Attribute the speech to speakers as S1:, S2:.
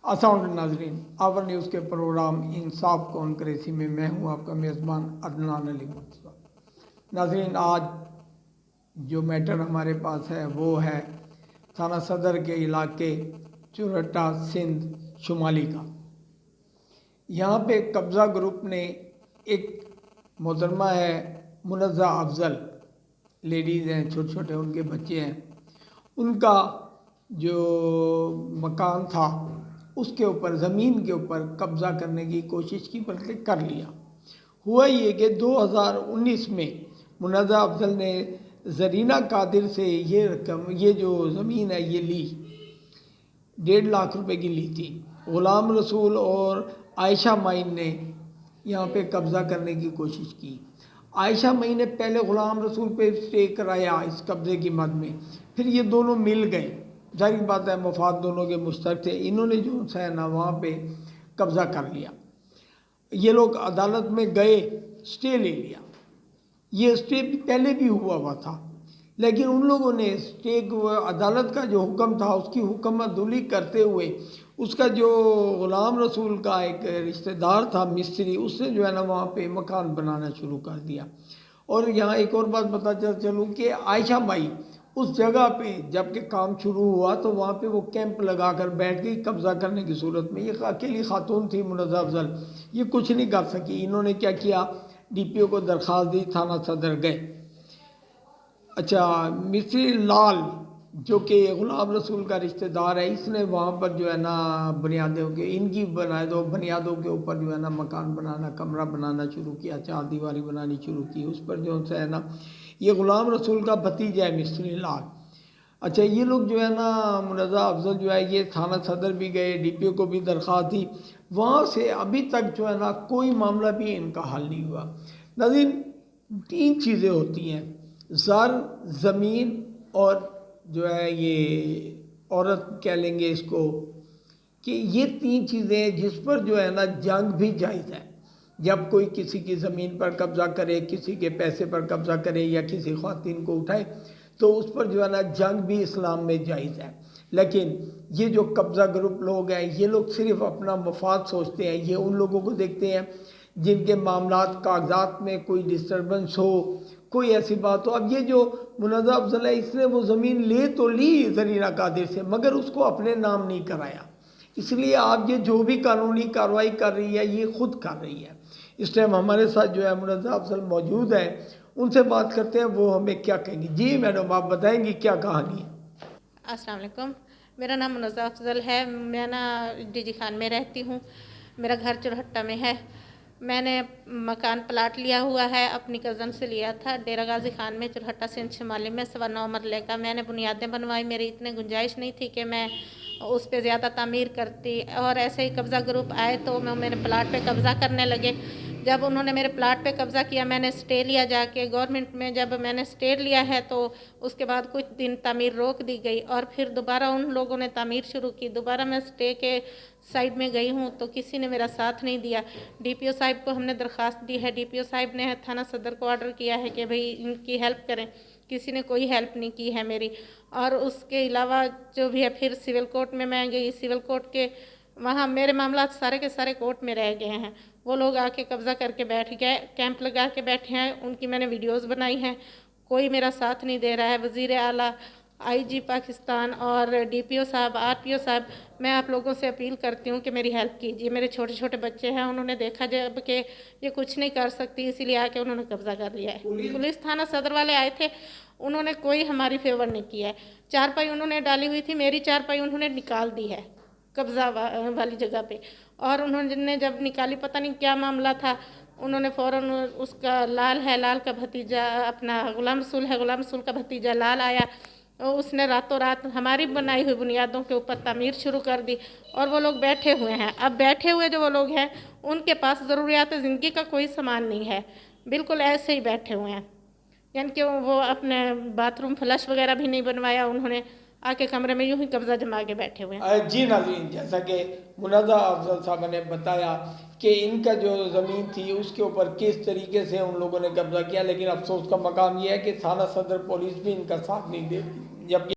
S1: अस्सलाम नाज़रीन, our news के प्रोग्राम इंसाफ कॉन्क्रेसी में मैं हूं आपका मेज़बान अदनान अली मुर्तज़ा। नाज़रीन, आज जो मैटर हमारे पास है वो है थाना सदर के इलाके चुरहट्टा सिंध शुमाली का। यहाँ पे कब्ज़ा ग्रुप ने एक मोहतरमा है मुनज़्ज़ा अफजल, लेडीज़ हैं, छोटे छोटे उनके बच्चे हैं, उनका जो मकान था उसके ऊपर ज़मीन के ऊपर कब्ज़ा करने की कोशिश की, बल्कि कर लिया। हुआ ये कि 2019 में मुनज़्ज़ा अफजल ने ज़रीना कादिर से ये रकम, ये जो ज़मीन है ये ली, 1.5 लाख रुपए की ली थी। ग़ुलाम रसूल और आयशा माइन ने यहाँ पे कब्ज़ा करने की कोशिश की। आयशा माइन ने पहले ग़ुलाम रसूल पे स्टे कराया इस कब्ज़े की मद में, फिर ये दोनों मिल गए। जाहिर बात है मफाद दोनों के मुश्तरक थे। इन्होंने जो है ना वहाँ पे कब्ज़ा कर लिया। ये लोग अदालत में गए, स्टे ले लिया। ये स्टे पहले भी हुआ था, लेकिन उन लोगों ने स्टे अदालत का जो हुक्म था उसकी हुक्म अदुली करते हुए उसका जो ग़ुलाम रसूल का एक रिश्तेदार था मिस्त्री, उसने जो है ना वहाँ पे मकान बनाना शुरू कर दिया। और यहाँ एक और बात बता चलूँ कि आयशा माई उस जगह पे जबकि काम शुरू हुआ तो वहाँ पे वो कैंप लगा कर बैठ गई कब्ज़ा करने की सूरत में। ये अकेली खातून थी मुनज़्ज़ा अफजल, ये कुछ नहीं कर सकी। इन्होंने क्या किया, DPO को दरख्वास्त दी, थाना सदर गए। अच्छा, मिस्त्री लाल जो कि ग़ुलाम रसूल का रिश्तेदार है, इसने वहाँ पर जो है ना बुनियादों के इनकी बुनियादों के ऊपर जो है ना मकान बनाना, कमरा बनाना शुरू किया, 4 दीवारी बनानी शुरू की। उस पर जो है ना ये ग़ुलाम रसूल का भतीजा है मिस्त्री लाल। अच्छा, ये लोग जो है ना मुनज़्ज़ा अफजल जो है ये थाना सदर भी गए, DPO को भी दरख्वास्त दी, वहाँ से अभी तक जो है ना कोई मामला भी इनका हल नहीं हुआ। नाज़रीन, 3 चीज़ें होती हैं, ज़र, ज़मीन और जो है ये औरत कह लेंगे इसको, कि ये 3 चीज़ें जिस पर जो है ना जंग भी जायज़ है। जब कोई किसी की ज़मीन पर कब्ज़ा करे, किसी के पैसे पर कब्ज़ा करे या किसी ख़वातीन को उठाए तो उस पर जो है ना जंग भी इस्लाम में जायज़ है। लेकिन ये जो कब्ज़ा ग्रुप लोग हैं ये लोग सिर्फ़ अपना मफाद सोचते हैं। ये उन लोगों को देखते हैं जिनके मामलात कागजात में कोई डिस्टर्बेंस हो, कोई ऐसी बात हो। अब ये जो मुनज़्ज़ा अफजल है इसने वो ज़मीन ले तो ली ज़रीना कादिर से, मगर उसको अपने नाम नहीं कराया। इसलिए आप ये जो भी कानूनी कार्रवाई कर रही है ये खुद कर रही है। इस टाइम हमारे साथ जो है मुनज़्ज़ा अफजल मौजूद है, उनसे बात करते हैं, वो हमें क्या कहेंगी। जी मैडम, आप बताएंगी क्या कहानी है?
S2: अस्सलाम वालेकुम, मेरा नाम मुनज़्ज़ा अफजल है। मैं ना डीजी खान में रहती हूँ। मेरा घर चुरहट्टा में है। मैंने मकान प्लाट लिया हुआ है, अपनी कज़न से लिया था, डेरा गाजी खान में, चुरहट्टा सिंध शुमाली में, 9.25 मरले का। मैंने बुनियादें बनवाई, मेरी इतनी गुंजाइश नहीं थी कि मैं उस पर ज़्यादा तामीर करती। और ऐसे ही कब्ज़ा ग्रुप आए तो मैं मेरे प्लाट पे कब्ज़ा करने लगे। जब उन्होंने मेरे प्लाट पे कब्ज़ा किया, मैंने स्टे लिया जाके गवर्नमेंट में। जब मैंने स्टे लिया है तो उसके बाद कुछ दिन तामीर रोक दी गई और फिर दोबारा उन लोगों ने तामीर शुरू की। दोबारा मैं स्टे के साइड में गई हूँ तो किसी ने मेरा साथ नहीं दिया। DPO साहिब को हमने दरख्वास्त दी है। DPO साहिब ने थाना सदर को ऑर्डर किया है कि भाई इनकी हेल्प करें, किसी ने कोई हेल्प नहीं की है मेरी। और उसके अलावा जो भी है, फिर सिविल कोर्ट में मैं गई। सिविल कोर्ट के वहाँ मेरे मामला सारे के सारे कोर्ट में रह गए हैं। वो लोग आके कब्ज़ा करके बैठ गए, कैंप लगा के बैठे हैं। उनकी मैंने वीडियोज़ बनाई हैं, कोई मेरा साथ नहीं दे रहा है। वज़ीर आला, IG पाकिस्तान और DPO साहब, RPO साहब, मैं आप लोगों से अपील करती हूँ कि मेरी हेल्प कीजिए। मेरे छोटे छोटे बच्चे हैं, उन्होंने देखा जब कि ये कुछ नहीं कर सकती, इसीलिए आके उन्होंने कब्ज़ा कर लिया है। पुलिस थाना सदर वाले आए थे, उन्होंने कोई हमारी फेवर नहीं किया है। चारपाई उन्होंने डाली हुई थी, मेरी चारपाई उन्होंने निकाल दी है कब्ज़ा वाली जगह पे। और उन्होंने जब निकाली, पता नहीं क्या मामला था, उन्होंने फ़ौरन उसका लाल है, लाल का भतीजा, अपना ग़ुलाम रसूल है, ग़ुलाम रसूल का भतीजा लाल आया, उसने रातों रात हमारी बनाई हुई बुनियादों के ऊपर तामीर शुरू कर दी। और वो लोग बैठे हुए हैं। अब बैठे हुए जो वो लोग हैं उनके पास ज़रूरियात ज़िंदगी का कोई सामान नहीं है, बिल्कुल ऐसे ही बैठे हुए हैं। यानी कि वो अपने बाथरूम फ्लश वगैरह भी नहीं बनवाया, उन्होंने आके कमरे में यूं ही कब्ज़ा जमा के बैठे हुए हैं।
S1: जी नाज़रीन, जैसा कि मुनज़्ज़ा अफजल साहब ने बताया कि इनका जो ज़मीन थी उसके ऊपर किस तरीके से उन लोगों ने कब्ज़ा किया, लेकिन अफसोस का मकाम यह है कि थाना सदर पुलिस भी इनका साथ नहीं देती। जबकि